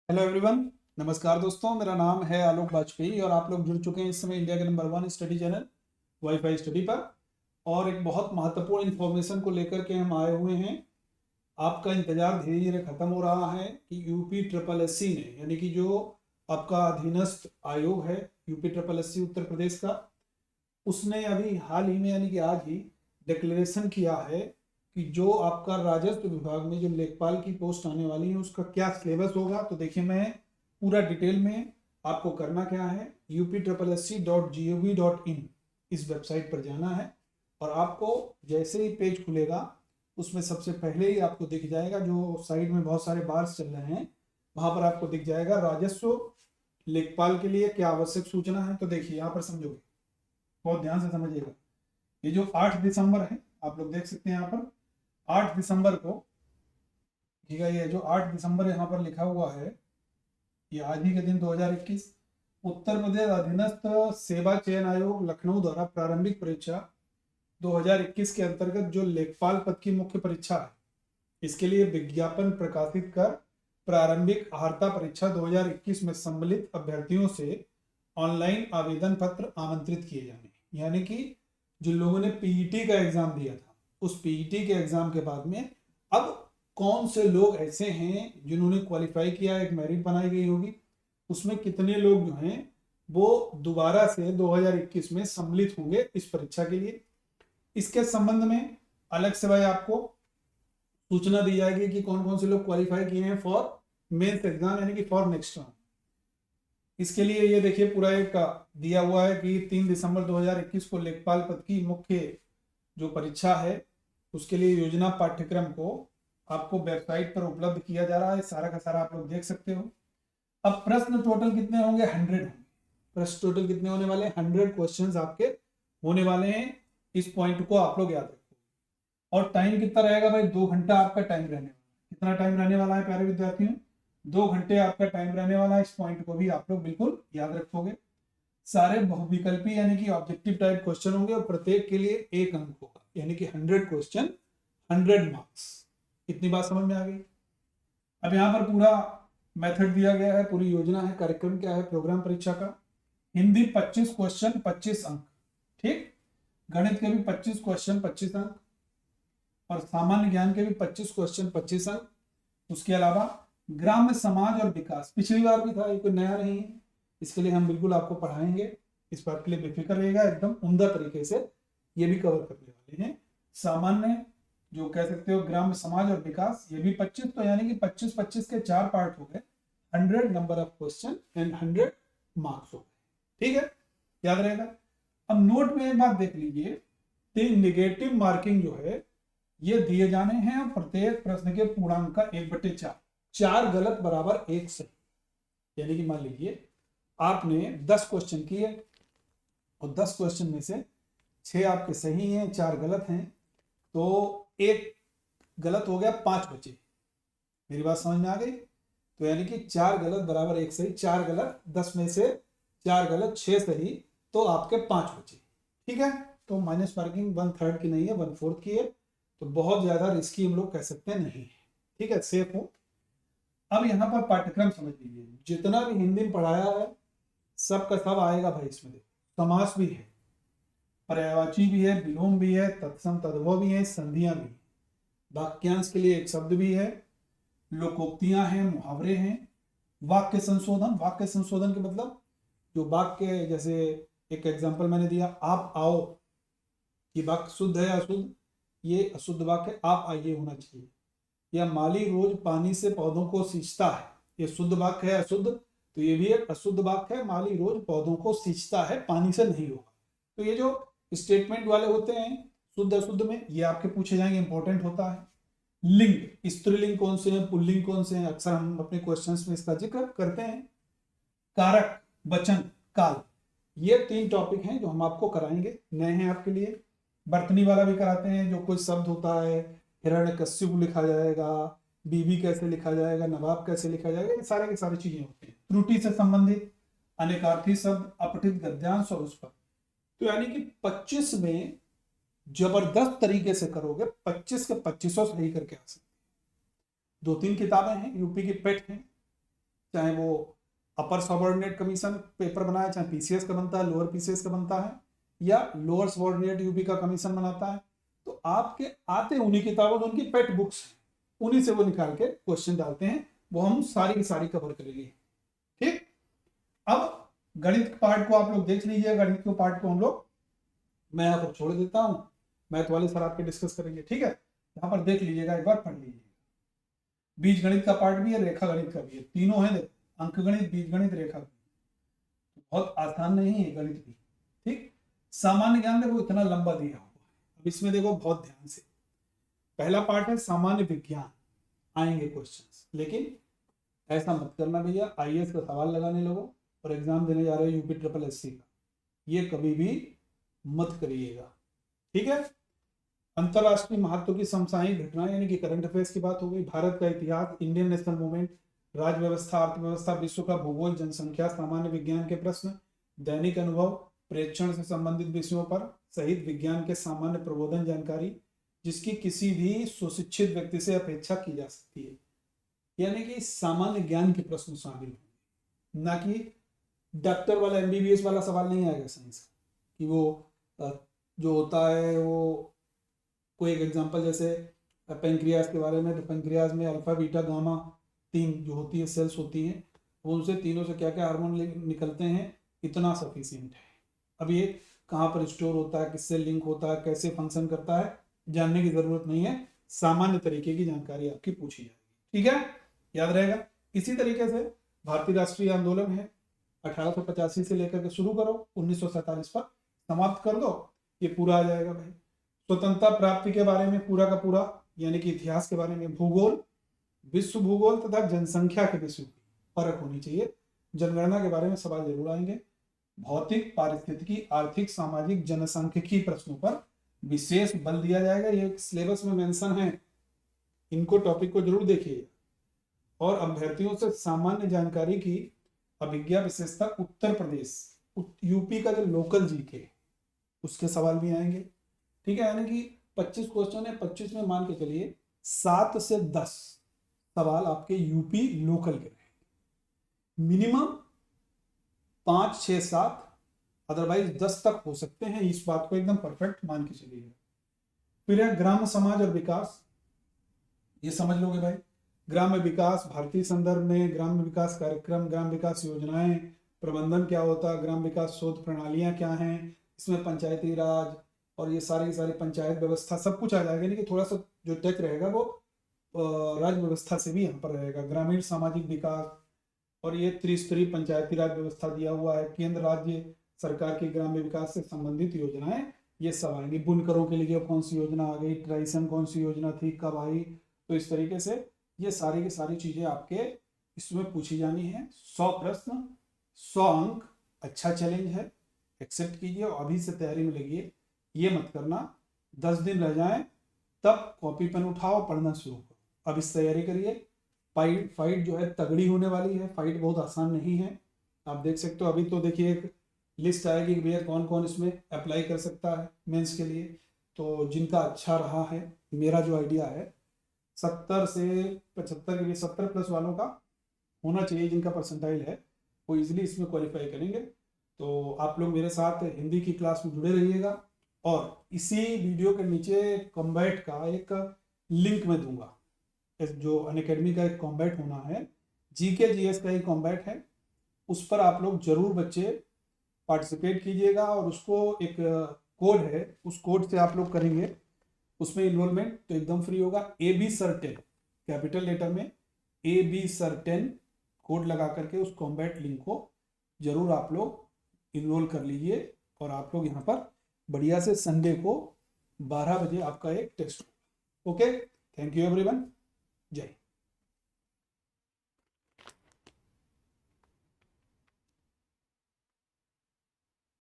Hello everyone. नमस्कार दोस्तों, मेरा नाम है आलोक वाजपेयी और आप लोग जुड़ चुके हैं इस समय इंडिया के number 1 study channel wifi study पर। और एक बहुत महत्वपूर्ण इन्फॉर्मेशन को लेकर के हम आए हुए हैं। आपका इंतजार धीरे धीरे खत्म हो रहा है कि यूपी ट्रिपल एससी ने, यानी कि जो आपका अधीनस्थ आयोग है UP triple SC Uttar Pradesh का, उसने अभी हाल ही में यानी कि आज ही डिक्लेरेशन किया है कि जो आपका राजस्व विभाग में जो लेखपाल की पोस्ट आने वाली है उसका क्या सिलेबस होगा। तो देखिए, मैं पूरा डिटेल में आपको करना क्या है, UP SSC.gov.in इस वेबसाइट पर जाना है और आपको जैसे ही पेज खुलेगा उसमें सबसे पहले ही आपको दिख जाएगा, जो साइड में बहुत सारे बार्स चल रहे हैं वहां पर आपको दिख जाएगा राजस्व लेखपाल के लिए क्या आवश्यक सूचना है। तो देखिए, यहाँ पर समझोगे, बहुत ध्यान से समझिएगा। ये जो 8 दिसंबर है, आप लोग देख सकते हैं यहाँ पर 8 दिसंबर को, ठीक है, ये जो 8 दिसंबर यहाँ पर लिखा हुआ है, ये आज ही के दिन 2021 उत्तर प्रदेश अधीनस्थ सेवा चयन आयोग लखनऊ द्वारा प्रारंभिक परीक्षा 2021 के अंतर्गत जो लेखपाल पद की मुख्य परीक्षा है, इसके लिए विज्ञापन प्रकाशित कर प्रारंभिक अर्हता परीक्षा 2021 में सम्मिलित अभ्यर्थियों से ऑनलाइन आवेदन पत्र आमंत्रित किए जाने। यानी कि जिन लोगों ने पीईटी का एग्जाम दिया था, उस पीईटी के एग्जाम के बाद में अब कौन से लोग ऐसे हैं जिन्होंने क्वालिफाई किया, एक मेरिट बनाई गई होगी, उसमें कितने लोग जो हैं वो दोबारा से 2021 में सम्मिलित होंगे इस परीक्षा के लिए। इसके संबंध में अलग से भाई आपको सूचना दी जाएगी कि कौन कौन से लोग क्वालिफाई किए हैं फॉर मेंस एग्जाम, यानी कि फॉर नेक्स्ट टर्म। इसके लिए ये देखिए पूरा एक दिया हुआ है कि 3 दिसंबर 2021 को लेखपाल पद की मुख्य जो परीक्षा है उसके लिए योजना पाठ्यक्रम को आपको वेबसाइट पर उपलब्ध किया जा रहा है। सारा का सारा आप लोग देख सकते हो। अब प्रश्न टोटल कितने होंगे? 100 होंगे। प्रश्न टोटल कितने होने वाले हैं? 100 क्वेश्चंस आपके होने वाले हैं। इस पॉइंट को आप लोग याद रखो। और टाइम कितना रहेगा भाई? 2 घंटा आपका टाइम रहने वाला है। कितना टाइम रहने वाला है प्यारे विद्यार्थियों? 2 घंटे आपका टाइम रहने वाला है। इस पॉइंट को भी आप लोग बिल्कुल याद रखोगे। सारे बहुविकल्पी यानी कि ऑब्जेक्टिव टाइप क्वेश्चन होंगे और प्रत्येक के लिए 1 अंक होगा, यानी कि 100 क्वेश्चन 100 मार्क्स। इतनी बात समझ में आ गई। अब यहाँ पर पूरा मेथड दिया गया है, पूरी योजना है, कार्यक्रम क्या है प्रोग्राम परीक्षा का। हिंदी 25 क्वेश्चन 25 अंक, ठीक। गणित के भी 25 क्वेश्चन 25 अंक और सामान्य ज्ञान के भी 25 क्वेश्चन 25 अंक। उसके अलावा ग्राम्य समाज और विकास पिछली बार भी था, ये कोई नया नहीं है। इसके लिए हम बिल्कुल आपको पढ़ाएंगे, इस बात के लिए बेफिक्र रहेगा, एकदम उम्दा तरीके से ये भी कवर करने वाले हैं। सामान्य जो कह सकते हो ग्राम्य समाज और विकास, ये भी 25, तो यानी कि 25-25 के 4 पार्ट हो गए। 100 number of question and 100 marks हो गए, ठीक है, याद रहेगा। अब नोट में एक बात देख लीजिए, निगेटिव मार्किंग जो है ये दिए जाने हैं और प्रत्येक प्रश्न के पूर्णांक का 1/4, 4 गलत बराबर 1 सही। यानी कि मान लीजिए आपने 10 क्वेश्चन किए और 10 क्वेश्चन में से 6 आपके सही हैं, 4 गलत हैं, तो 1 गलत हो गया, 5 बचे। मेरी बात समझ में आ गई? तो यानी कि 4 गलत बराबर 1 सही, 4 गलत 10 में से 4 गलत 6 सही, तो आपके 5 बचे, ठीक है। तो माइनस मार्किंग 1/3 की नहीं है, 1/4 की है, तो बहुत ज्यादा रिस्की हम लोग कह सकते नहीं है, ठीक है, सेफ हो। अब यहाँ पर पाठ्यक्रम समझ लीजिए, जितना भी हिंदी में पढ़ाया है सब का सब आएगा भाई। इसमें देखो समास भी है, पर्यायवाची भी है, विलोम भी है, तत्सम तद्भव भी है, संधियां भी, वाक्यांश के लिए एक शब्द भी है, लोकोक्तियां हैं, मुहावरे हैं, वाक्य संशोधन। वाक्य संशोधन के मतलब जो वाक्य, जैसे एक एग्जांपल मैंने दिया, आप आओ, ये वाक्य शुद्ध है अशुद्ध? ये अशुद्ध वाक्य, आप आइए होना चाहिए। या माली रोज पानी से पौधों को सींचता है, ये शुद्ध वाक्य है अशुद्ध? तो ये भी एक अशुद्ध वाक्य है, माली रोज पौधों को सींचता है, पानी से नहीं होगा। तो ये जो स्टेटमेंट वाले होते हैं शुद्ध अशुद्ध में, ये आपके पूछे जाएंगे, इंपॉर्टेंट होता है। लिंग, स्त्रीलिंग कौन से हैं, पुल्लिंग कौन से हैं, अक्सर हम अपने क्वेश्चंस में इसका जिक्र करते हैं। कारक, वचन, काल, ये 3 टॉपिक हैं जो हम आपको कराएंगे, नए हैं आपके लिए। बर्तनी वाला भी कराते हैं, जो कोई शब्द होता है, हिरण्यकश्यप लिखा जाएगा, बीबी कैसे लिखा जाएगा, नवाब कैसे लिखा जाएगा, ये सारे की सारी चीजें होती हैं। त्रुटि से संबंधित अनेकार्थी शब्द, अपठित गद्यांश और उस पर। तो यानी कि 25 में जबरदस्त तरीके से करोगे, 25 के 25 सही करके आ सकते। 2-3 किताबें हैं, यूपी की पेट हैं, चाहे वो अपर सबऑर्डिनेट कमीशन पेपर बनाए, चाहे पीसीएस का बनता है, लोअर पीसीएस का बनता है, या लोअर सबऑर्डिनेट यूपी का कमीशन बनाता है, तो आपके आते उन्हीं किताबों, उनकी पेट बुक्स, उन्हीं से वो निकाल के क्वेश्चन डालते हैं, वो हम सारी की सारी कवर करेंगे। ठीक, अब गणित पार्ट को आप लोग देख लीजिए। गणित के पार्ट को हम लोग मैं यहाँ पर छोड़ देता हूँ, मैथ वाले सर आपके डिस्कस करेंगे। ठीक है, यहाँ पर देख लीजिएगा, एक बार पढ़ लीजिएगा। बीज गणित का पार्ट भी है, रेखा गणित का भी है, तीनों है। अंक गणित, बीज गणित, रेखा गणित, बहुत आसान नहीं है गणित भी। ठीक, सामान्य ज्ञान देखो इतना लंबा दिया हुआ है, अब इसमें देखो बहुत ध्यान से। पहला पार्ट है सामान्य विज्ञान, आएंगे क्वेश्चंस, लेकिन ऐसा मत करना भैया आईएएस का सवाल लगाने लगो और एग्जाम देने जा रहे हो यूपी ट्रिपल एससी का, ये कभी भी मत करिएगा। ठीक है, अंतरराष्ट्रीय महत्व की समसामयिक घटनाएं यानी कि करंट अफेयर्स की बात हो गई, भारत का इतिहास, इंडियन नेशनल मूवमेंट, राज्य व्यवस्था, अर्थव्यवस्था, विश्व का भूगोल, जनसंख्या, सामान्य विज्ञान के प्रश्न, दैनिक अनुभव, प्रेक्षण से संबंधित विषयों पर सहित विज्ञान के सामान्य प्रबोधन जानकारी, जिसकी किसी भी सुशिक्षित व्यक्ति से अपेक्षा की जा सकती है। यानी कि सामान्य ज्ञान के प्रश्न शामिल होंगे, ना कि डॉक्टर वाला एमबीबीएस वाला सवाल नहीं आएगा साइंस कि वो जो होता है वो कोई एक एग्जांपल जैसे पेंक्रियाज के बारे में, तो पेंक्रियाज में अल्फा बीटा गामा 3 जो होती है सेल्स होती हैं, वो उनसे तीनों से क्या क्या हार्मोन निकलते हैं, इतना सफिशिएंट है। अब ये कहाँ पर स्टोर होता है, किससे लिंक होता है, कैसे फंक्शन करता है, जानने की जरूरत नहीं है, सामान्य तरीके की जानकारी आपकी पूछी जाएगी। ठीक है, याद रहेगा। इसी तरीके से भारतीय राष्ट्रीय आंदोलन है, 1885 से लेकर के शुरू करो, 1947 पर समाप्त कर दो, ये पूरा आ जाएगा भाई। स्वतंत्रता प्राप्ति के बारे में पूरा का पूरा, यानी कि इतिहास के बारे में, भूगोल, विश्व भूगोल तथा जनसंख्या के विषय की फर्क होनी चाहिए। जनगणना के बारे में सवाल जरूर आएंगे। भौतिक, पारिस्थितिकी, आर्थिक, सामाजिक, जनसांख्यिकी प्रश्नों पर विशेष बल दिया जाएगा, ये सिलेबस में मेंशन है, इनको टॉपिक को जरूर देखिए। और अभ्यर्थियों से सामान्य जानकारी की अभिज्ञा विशेषता, उत्तर प्रदेश, यूपी का जो लोकल जीके उसके सवाल भी आएंगे। ठीक है, यानी कि 25 क्वेश्चन है, 25 में मान के चलिए 7 से 10 सवाल आपके यूपी लोकल के रहेंगे, मिनिमम 5, 6, 7, अदरवाइज 10 तक हो सकते हैं, इस बात को एकदम परफेक्ट मान के चलिए। फिर है ग्राम समाज और विकास, ये समझ लोगे भाई। ग्राम्य विकास, भारतीय संदर्भ में ग्राम्य विकास कार्यक्रम, ग्राम विकास योजनाएं, प्रबंधन क्या होता है, ग्राम विकास शोध प्रणालियां क्या हैं, इसमें पंचायती राज और ये सारी की सारी पंचायत व्यवस्था सब कुछ आ जाएगा। यानी कि थोड़ा सा जो टच रहेगा वो राज्य व्यवस्था से भी यहाँ पर रहेगा। ग्रामीण सामाजिक विकास, और ये त्रिस्तरीय पंचायती राज व्यवस्था दिया हुआ है, केंद्र राज्य सरकार की ग्राम्य विकास से संबंधित योजनाएं, ये सब आएंगी। बुनकरों के लिए कौन सी योजना आ गई, ट्राइसन कौन सी योजना थी, कब आई, तो इस तरीके से ये सारी की सारी चीजें आपके इसमें पूछी जानी है। 100 प्रश्न, 100 अंक, अच्छा चैलेंज है, एक्सेप्ट कीजिए और अभी से तैयारी में लगिए। ये मत करना 10 दिन रह जाएं तब कॉपी पेन उठाओ, पढ़ना शुरू करो। अब इस तैयारी करिए। फाइट जो है तगड़ी होने वाली है, फाइट बहुत आसान नहीं है। आप देख सकते हो, अभी तो देखिए एक लिस्ट आएगी कि भैया कौन कौन इसमें अप्लाई कर सकता है मेंस के लिए। तो जिनका अच्छा रहा है, मेरा जो आइडिया है 70 से 75 के लिए 70 प्लस वालों का होना चाहिए, जिनका परसेंटाइल है वो इजीली इसमें क्वालिफाई करेंगे। तो आप लोग मेरे साथ हिंदी की क्लास में जुड़े रहिएगा, और इसी वीडियो के नीचे कॉम्बैट का एक लिंक मैं दूंगा, जो अनअकैडमी का एक कॉम्बैट होना है, जीके जीएस का एक कॉम्बैट है, उस पर आप लोग जरूर बच्चे पार्टिसिपेट कीजिएगा। और उसको एक कोड है, उस कोड से आप लोग करेंगे उसमें इन्रोलमेंट, तो एकदम फ्री होगा। AB Sir10 कैपिटल लेटर में AB Sir10 कोड लगा करके उस कॉम्बैट लिंक को जरूर आप लोग इनरोल कर लीजिए। और आप लोग यहाँ पर बढ़िया से संडे को 12 बजे आपका एक टेस्ट होगा। ओके, थैंक यू एवरीवन, जय।